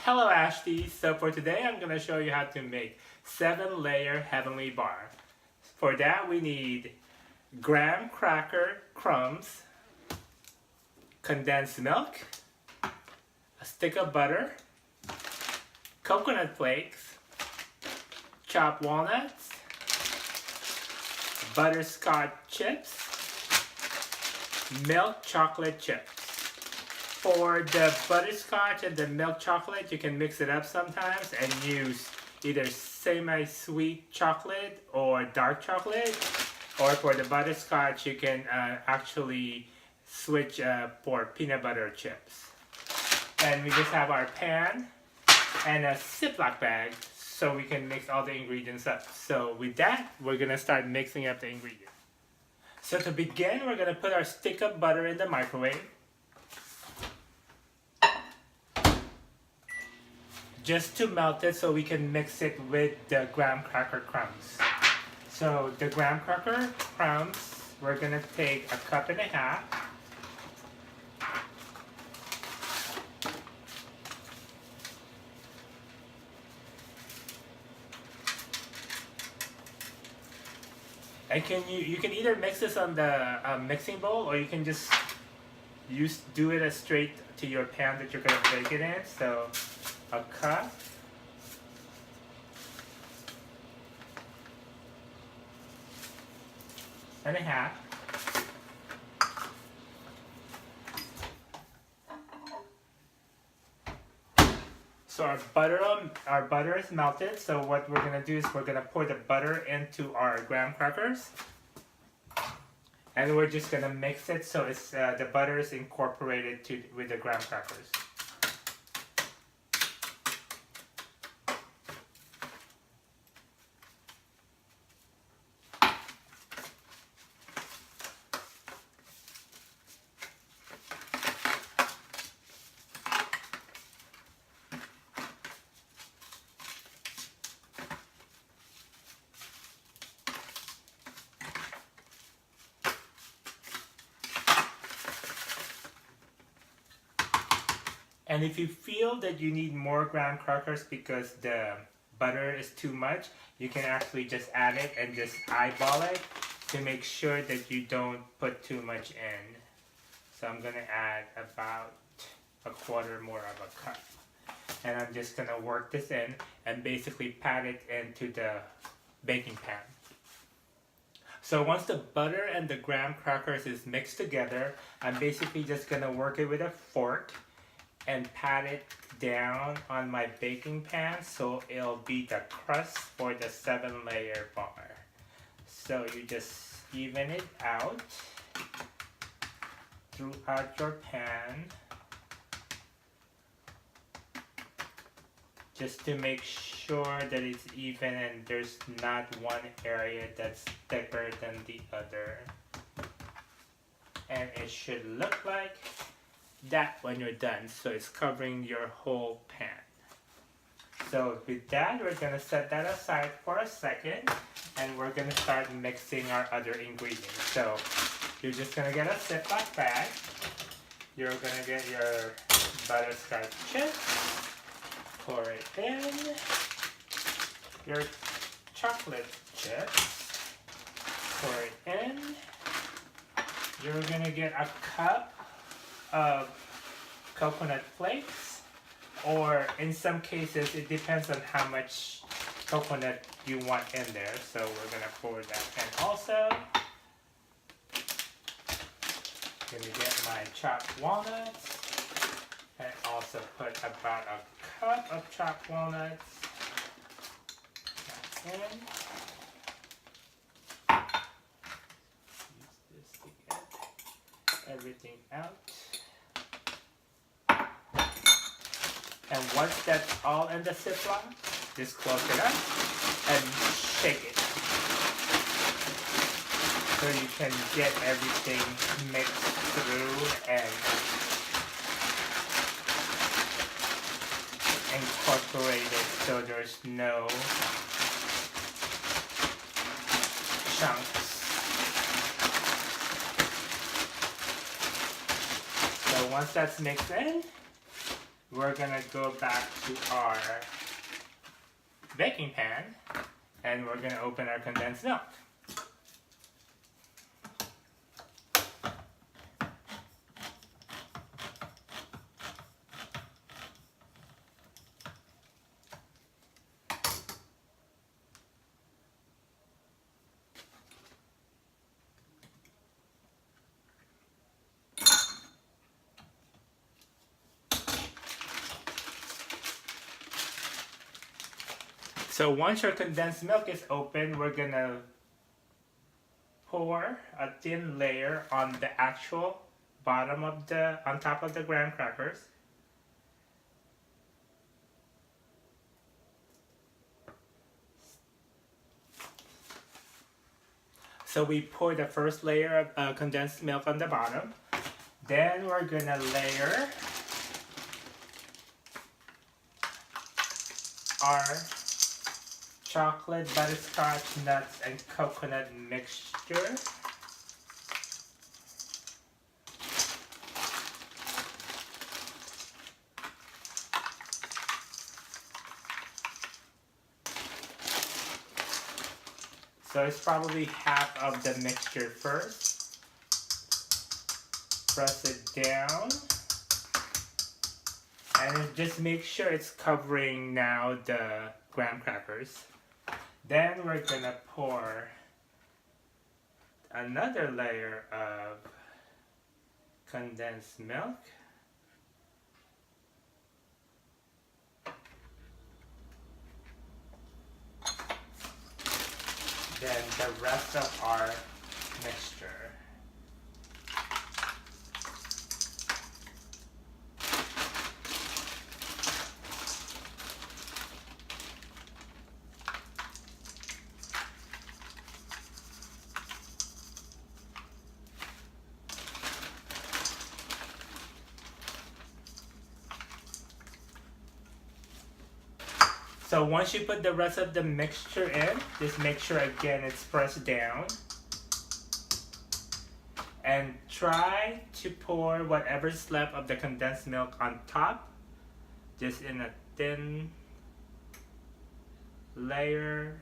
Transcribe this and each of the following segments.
Hello Ashley, so for today I'm going to show you how to make 7-layer heavenly bar. For that we need graham cracker crumbs, condensed milk, a stick of butter, coconut flakes, chopped walnuts, butterscotch chips, milk chocolate chips. For the butterscotch and the milk chocolate, you can mix it up sometimes and use either semi-sweet chocolate or dark chocolate. Or for the butterscotch, you can actually switch for peanut butter chips. And we just have our pan and a Ziploc bag so we can mix all the ingredients up. So with that, we're going to start mixing up the ingredients. So to begin, we're going to put our stick of butter in the microwave. Just to melt it so we can mix it with the graham cracker crumbs. So the graham cracker crumbs, we're going to take 1.5 cups. And you can either mix this on the mixing bowl, or you can just do it as straight to your pan that you're going to bake it in. So 1.5 cups. So our butter is melted. So what we're gonna do is we're gonna pour the butter into our graham crackers, and we're just gonna mix it so it's the butter is incorporated with the graham crackers. And if you feel that you need more graham crackers because the butter is too much, you can actually just add it and just eyeball it to make sure that you don't put too much in. So I'm going to add about 1/4 more of a cup. And I'm just going to work this in and basically pat it into the baking pan. So once the butter and the graham crackers is mixed together, I'm basically just going to work it with a fork and pat it down on my baking pan so it'll be the crust for the 7-layer bar. So you just even it out throughout your pan, just to make sure that it's even and there's not one area that's thicker than the other. And it should look like that when you're done, so it's covering your whole pan. So with that, we're going to set that aside for a second, and we're going to start mixing our other ingredients. So you're just going to get a Ziploc bag. You're going to get your butterscotch chips, pour it in, your chocolate chips, pour it in. You're going to get 1 cup of coconut flakes, or in some cases it depends on how much coconut you want in there, so we're going to pour that in also. Gonna get my chopped walnuts and also put about 1 cup of chopped walnuts in. Use this to get everything out. And once that's all in the Ziploc, just close it up and shake it so you can get everything mixed through and incorporated so there's no chunks. So once that's mixed in, we're gonna go back to our baking pan and we're gonna open our condensed milk. So once your condensed milk is open, we're gonna pour a thin layer on the actual bottom of on top of the graham crackers. So we pour the first layer of condensed milk on the bottom. Then we're gonna layer our chocolate, butterscotch, nuts, and coconut mixture. So it's probably half of the mixture first. Press it down. And just make sure it's covering now the graham crackers. Then we're gonna pour another layer of condensed milk. Then the rest of our mixture. So once you put the rest of the mixture in, just make sure again it's pressed down. And try to pour whatever's left of the condensed milk on top, just in a thin layer,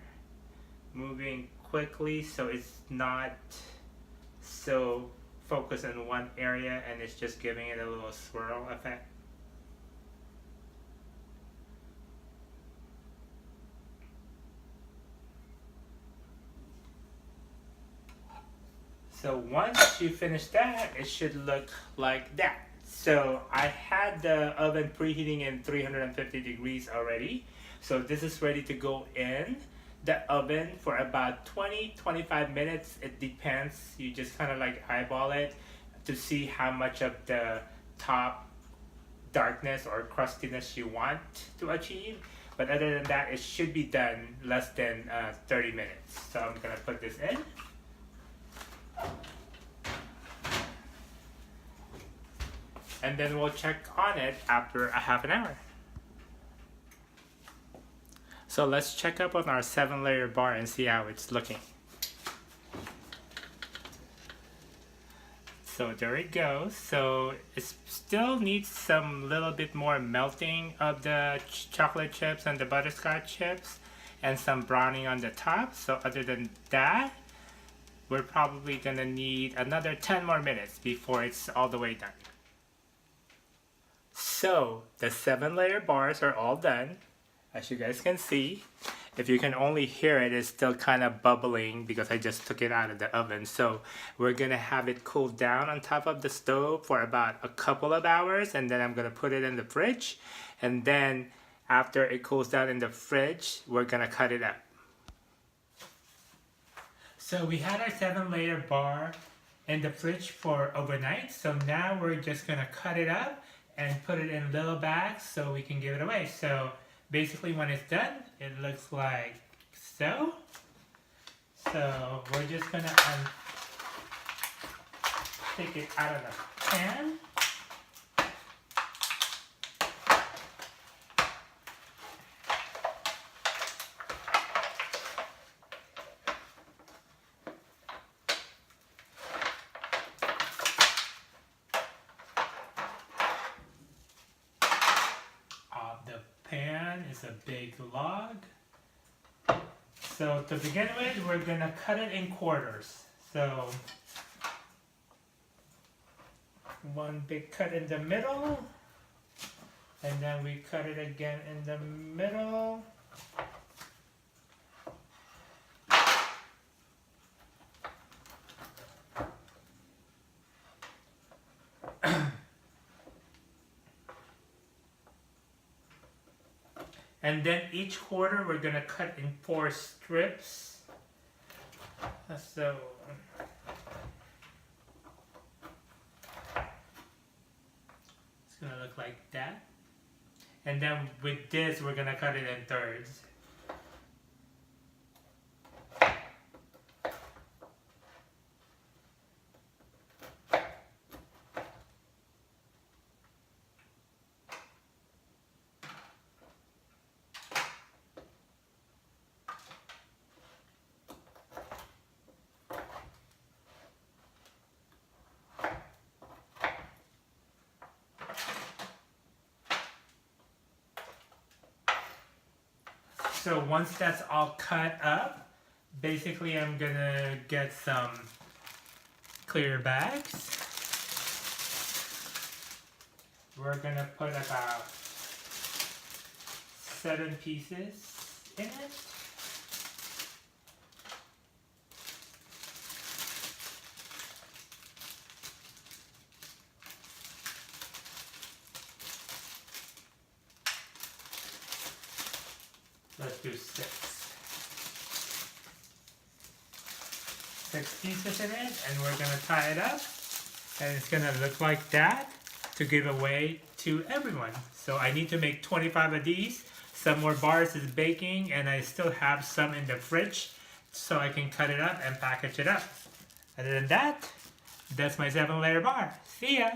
moving quickly so it's not so focused in one area and it's just giving it a little swirl effect. So once you finish that, it should look like that. So I had the oven preheating in 350 degrees already. So this is ready to go in the oven for about 20-25 minutes. It depends. You just kind of like eyeball it to see how much of the top darkness or crustiness you want to achieve. But other than that, it should be done less than 30 minutes. So I'm gonna put this in. And then we'll check on it after a half an hour. So let's check up on our 7-layer bar and see how it's looking. So there it goes. So it still needs some little bit more melting of the chocolate chips and the butterscotch chips and some browning on the top. So other than that, we're probably gonna need another 10 more minutes before it's all the way done. So the 7-layer bars are all done. As you guys can see, if you can only hear it, it's still kind of bubbling because I just took it out of the oven. So we're gonna have it cool down on top of the stove for about a couple of hours, and then I'm gonna put it in the fridge. And then after it cools down in the fridge, we're gonna cut it up. So we had our 7-layer bar in the fridge for overnight. So now we're just gonna cut it up and put it in little bags so we can give it away. So basically when it's done, it looks like so. So we're just gonna take it out of the pan. pan is a big log. So to begin with, we're gonna cut it in quarters. So one big cut in the middle, and then we cut it again in the middle. And then each quarter we're gonna cut in 4 strips. So it's gonna look like that. And then with this we're gonna cut it in thirds. So once that's all cut up, basically I'm gonna get some clear bags. We're gonna put about 7 pieces in it. Let's do 6. 6 pieces in it, and we're gonna tie it up, and it's gonna look like that to give away to everyone. So I need to make 25 of these. Some more bars is baking, and I still have some in the fridge, so I can cut it up and package it up. Other than that, that's my 7-layer bar. See ya!